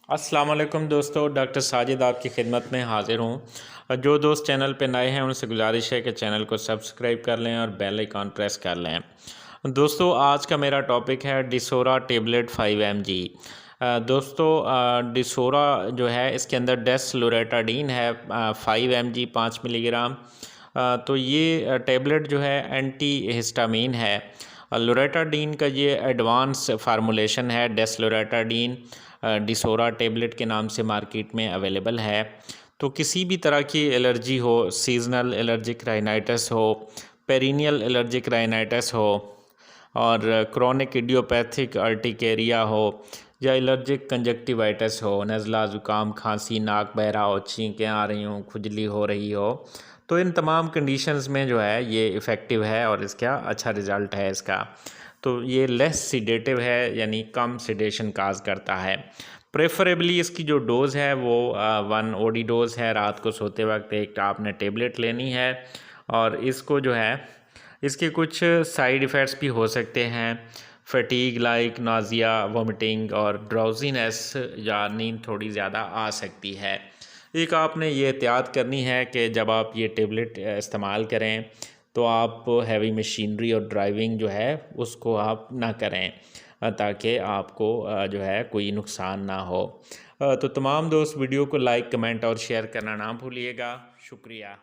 अस्सलाम वालेकुम दोस्तों, डॉक्टर साजिद आपकी खिदमत में हाज़िर हूँ। जो दोस्त चैनल पे नए हैं उनसे गुजारिश है कि चैनल को सब्सक्राइब कर लें और बेल आइकॉन प्रेस कर लें। दोस्तों, आज का मेरा टॉपिक है डिसोरा टेबलेट 5 mg। डिसोरा जो है इसके अंदर डेस्लोरेटाडीन है 5 mg 5 मिलीग्राम। तो ये टैबलेट जो है एंटी हिस्टामीन है। लोरेटाडीन का ये एडवांस फार्मूलेशन है। डेस्लोरेटाडीन डिसोरा टैबलेट के नाम से मार्केट में अवेलेबल है। तो किसी भी तरह की एलर्जी हो, सीजनल एलर्जिक राइनाइटिस हो, पेरिनियल एलर्जिक राइनाइटिस हो और क्रोनिक इडियोपैथिक अर्टिकेरिया हो या एलर्जिक कंजक्टिवाइटिस हो, नज़ला, ज़ुकाम, खांसी, नाक बह रहा हो, छींकें आ रही हों, खुजली हो रही हो, तो इन तमाम कंडीशंस में जो है ये इफ़ेक्टिव है और इसका अच्छा रिज़ल्ट है इसका। तो ये लेस सीडेटिव है, यानी कम सीडेशन काज करता है। प्रेफरेबली इसकी जो डोज़ है वो 1 OD डोज़ है। रात को सोते वक्त एक आपने टेबलेट लेनी है और इसको जो है इसके कुछ साइड इफ़ेक्ट्स भी हो सकते हैं। फटीग लाइक नाज़िया, वोमिटिंग और ड्राउजीनेस या नींद थोड़ी ज़्यादा आ सकती है। एक आपने ये एहतियात करनी है कि जब आप ये टेबलेट इस्तेमाल करें तो आप हैवी मशीनरी और ड्राइविंग जो है उसको आप ना करें, ताकि आपको जो है कोई नुकसान ना हो। तो तमाम दोस्त वीडियो को लाइक, कमेंट और शेयर करना ना भूलिएगा। शुक्रिया।